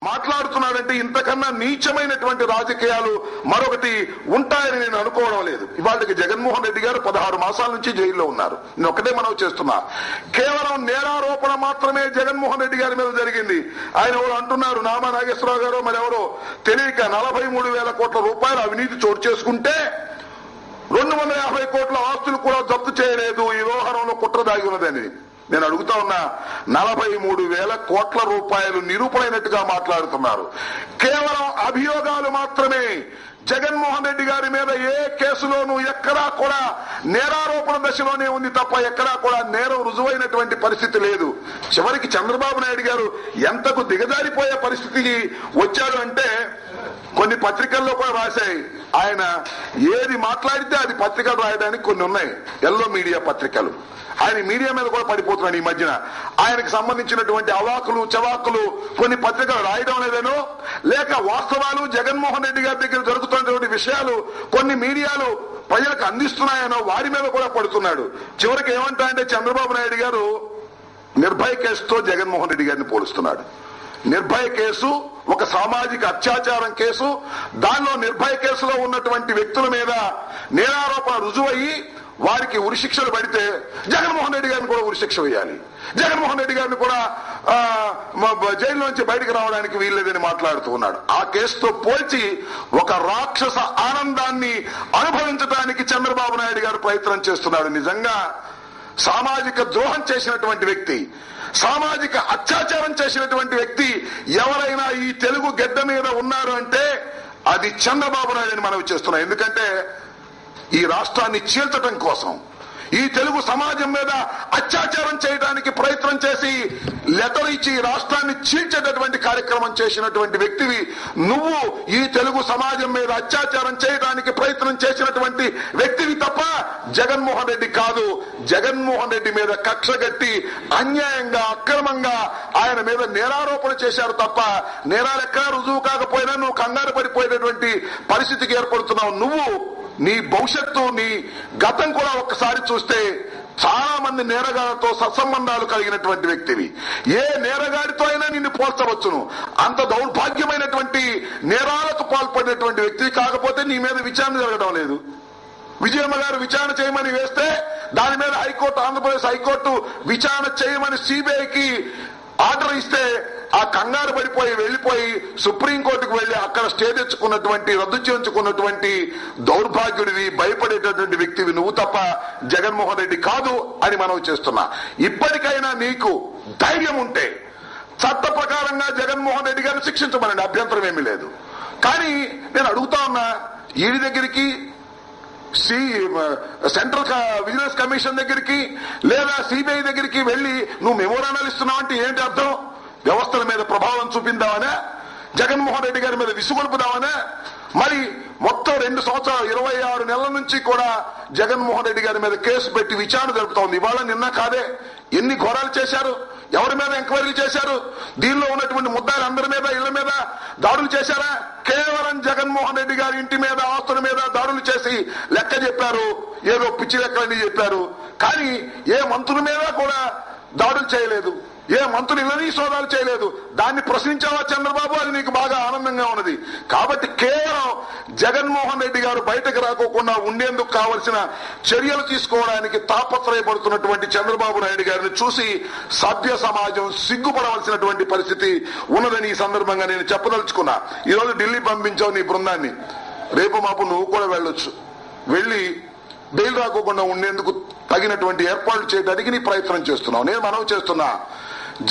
మాట్లాడుతున్నాడంటే ఇంతకన్నా నీచమైనటువంటి రాజకీయాలు మరొకటి ఉంటాయని నేను అనుకోవడం లేదు. ఇవాళకి జగన్మోహన్ రెడ్డి గారు 16 మాసాల నుంచి జైల్లో ఉన్నారు. నేను ఒకటే మనవి చేస్తున్నా, కేవలం నేరారోపణ మాత్రమే జగన్మోహన్ రెడ్డి గారి మీద జరిగింది. ఆయన ఎవరు అంటున్నారు, నామా నాగేశ్వరరావు గారు మరెవరో తెలియక 43,000 కోట్ల రూపాయలు అవినీతి చోటు చేసుకుంటే 250 కోట్ల ఆస్తులు కూడా జప్తు చేయలేదు. ఈ వ్యవహారంలో కుట్ర దాగి ఉన్నదని నేను అడుగుతా ఉన్నా. 43,000 కోట్ల రూపాయలు నిరూపణైనట్టుగా మాట్లాడుతున్నారు. కేవలం అభియోగాలు మాత్రమే. జగన్మోహన్ రెడ్డి గారి మీద ఏ కేసులోనూ ఎక్కడా కూడా నేరారోపణ దశలోనే ఉంది తప్ప ఎక్కడా కూడా నేరం రుజువైనటువంటి పరిస్థితి లేదు. చివరికి చంద్రబాబు నాయుడు గారు ఎంతకు దిగజారిపోయే పరిస్థితికి వచ్చాడు అంటే కొన్ని పత్రికల్లో కూడా రాశాయి. ఆయన ఏది మాట్లాడితే అది పత్రికలు రాయడానికి కొన్ని ఉన్నాయి, ఎల్లో మీడియా పత్రికలు. ఆయన మీడియా మీద కూడా పడిపోతున్నాడు ఈ మధ్యన. ఆయనకు సంబంధించినటువంటి అవాకులు చవాకులు కొన్ని పత్రికలు రాయడం లేదనో, లేక వాస్తవాలు జగన్మోహన్ రెడ్డి గారి దగ్గర జరుగుతున్నటువంటి విషయాలు కొన్ని మీడియాలు ప్రజలకు అందిస్తున్నాయనో వారి మీద కూడా పడుతున్నాడు. చివరికి ఏమంటా అంటే చంద్రబాబు నాయుడు గారు నిర్భయ కేసుతో జగన్మోహన్ రెడ్డి గారిని పోలుస్తున్నాడు. నిర్భయ కేసు ఒక సామాజిక అత్యాచారం కేసు. దానిలో నిర్భయ కేసులో ఉన్నటువంటి వ్యక్తుల మీద నేరారోపణ రుజువయ్యి వారికి ఉరిశిక్షలు పడితే జగన్మోహన్ రెడ్డి గారిని కూడా ఉరిశిక్ష వేయాలి, జగన్మోహన్ రెడ్డి గారిని కూడా జైల్లోంచి బయటకు రావడానికి వీల్లేదని మాట్లాడుతూ ఉన్నాడు. ఆ కేసుతో పోల్చి ఒక రాక్షస ఆనందాన్ని అనుభవించడానికి చంద్రబాబు నాయుడు గారు ప్రయత్నం చేస్తున్నాడు. నిజంగా సామాజిక ద్రోహం చేసినటువంటి వ్యక్తి, సామాజిక అత్యాచారం చేసినటువంటి వ్యక్తి ఎవరైనా ఈ తెలుగు గడ్డ మీద ఉన్నారు అంటే అది చంద్రబాబు నాయుడు అని మనవి చేస్తున్నాం. ఎందుకంటే ఈ రాష్ట్రాన్ని చీల్చడం కోసం, ఈ తెలుగు సమాజం మీద అత్యాచారం చేయడానికి ప్రయత్నం చేసి లెటర్ ఇచ్చి రాష్ట్రాన్ని చీల్చేటటువంటి కార్యక్రమం చేసినటువంటి వ్యక్తివి నువ్వు. ఈ తెలుగు సమాజం మీద అత్యాచారం చేయడానికి ప్రయత్నం చేసినటువంటి వ్యక్తివి తప్ప జగన్మోహన్ రెడ్డి కాదు. జగన్మోహన్ రెడ్డి మీద కక్షగట్టి అన్యాయంగా అక్రమంగా ఆయన మీద నేరారోపణ చేశారు తప్ప నేరాలు ఎక్కడా రుజువు కాకపోయినా నువ్వు కంగారు పడిపోయేటటువంటి పరిస్థితికి ఏర్పడుతున్నావు. నువ్వు నీ భవిష్యత్తు, నీ గతం కూడా ఒక్కసారి చూస్తే చాలా మంది నేరగాళ్లతో సత్సంబంధాలు కలిగినటువంటి వ్యక్తివి. ఏ నేరగాడితో అయినా నిన్ను పోల్చవచ్చును. అంత దౌర్భాగ్యమైనటువంటి నేరాలకు పాల్పడినటువంటి వ్యక్తివి. కాకపోతే నీ మీద విచారణ జరగడం లేదు. విజయమ్మ గారు విచారణ చేయమని వేస్తే దాని మీద హైకోర్టు, ఆంధ్రప్రదేశ్ హైకోర్టు విచారణ చేయమని సిబిఐకి ఆర్డర్ ఇస్తే ఆ కంగారు పడిపోయి వెళ్లిపోయి సుప్రీంకోర్టుకు వెళ్లి అక్కడ స్టే తెచ్చుకున్నటువంటి, రద్దు చేయించుకున్నటువంటి దౌర్భాగ్యుడివి, భయపడేటటువంటి వ్యక్తివి నువ్వు తప్ప జగన్మోహన్ రెడ్డి కాదు అని మనం చేస్తున్నా. ఇప్పటికైనా నీకు ధైర్యం ఉంటే చట్ట ప్రకారంగా జగన్మోహన్ రెడ్డి గారిని శిక్షించమనండి, అభ్యంతరం ఏమీ లేదు. కానీ నేను అడుగుతా ఉన్నా, ఈడి దగ్గరికి సెంట్రల్ విజిలెన్స్ కమిషన్ దగ్గరికి లేదా సిబిఐ దగ్గరికి వెళ్లి నువ్వు మెమోరాండాలు ఇస్తున్నావు అంటే ఏంటి అర్థం? వ్యవస్థల మీద ప్రభావం చూపిందామనే, జగన్మోహన్ రెడ్డి గారి మీద విసుగొల్పుదామనే? మరి మొత్తం 2 సంవత్సరాలు 26 నెలల నుంచి కూడా జగన్మోహన్ రెడ్డి గారి మీద కేసు పెట్టి విచారణ జరుపుతోంది. ఇవాళ నిన్న కాదే ఎన్ని ఘోరాలు చేశారు, ఎవరి మీద ఎంక్వైరీలు చేశారు, దీనిలో ఉన్నటువంటి ముద్దాయిలు అందరి మీద ఇళ్ల మీద దాడులు చేశారా? కేవలం జగన్మోహన్ రెడ్డి గారి ఇంటి మీద, ఆస్తుల మీద దాడులు చేసి లెక్క చెప్పారు, ఏదో పిచ్చి లెక్కలని చెప్పారు. కానీ ఏ మంత్రుల మీద కూడా దాడులు చేయలేదు, ఏ మంత్రులు ఇళ్ళని సోదాలు చేయలేదు. దాన్ని ప్రశ్నించావా చంద్రబాబు? అది నీకు బాగా ఆనందంగా ఉన్నది. కాబట్టి కేవలం జగన్మోహన్ రెడ్డి గారు బయటకు రాకోకుండా ఉండేందుకు కావలసిన చర్యలు తీసుకోవడానికి తాపత్రయపడుతున్నటువంటి చంద్రబాబు నాయుడు గారిని చూసి సభ్య సమాజం సిగ్గుపడవలసినటువంటి పరిస్థితి ఉన్నదని ఈ సందర్భంగా నేను చెప్పదలుచుకున్నా. ఈరోజు ఢిల్లీ పంపించావు నీ బృందాన్ని, రేపు మాపు నువ్వు కూడా వెళ్ళొచ్చు. వెళ్లి బెయిల్ రాకోకుండా ఉండేందుకు తగినటువంటి ఏర్పాట్లు చేయడానికి నీ ప్రయత్నం చేస్తున్నావు. నేను మనవి చేస్తున్నా,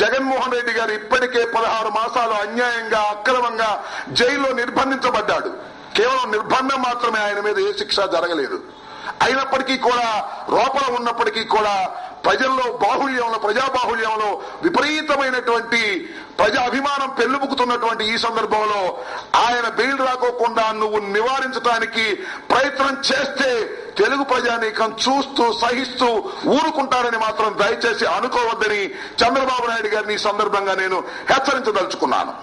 జగన్మోహన్ రెడ్డి గారు ఇప్పటికే 16 మాసాలు అన్యాయంగా అక్రమంగా జైల్లో నిర్బంధించబడ్డాడు. కేవలం నిర్బంధం మాత్రమే, ఆయన మీద ఏ శిక్ష జరగలేదు. అయినప్పటికీ కూడా, లోపల ఉన్నప్పటికీ కూడా ప్రజల్లో బాహుళ్యంలో, ప్రజాబాహుళ్యంలో విపరీతమైనటువంటి ప్రజా అభిమానం పెళ్లిబుకుతున్నటువంటి ఈ సందర్భంలో ఆయన బెయిల్ రాకోకుండా నువ్వు నివారించడానికి ప్రయత్నం చేస్తే తెలుగు ప్రజానీకం చూస్తూ సహిస్తూ ఊరుకుంటారని మాత్రం దయచేసి అనుకోవద్దని చంద్రబాబు నాయుడు గారిని ఈ సందర్భంగా నేను హెచ్చరించదలుచుకున్నాను.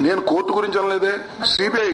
నేను కోర్టు గురించి అనలేదే, సిబిఐ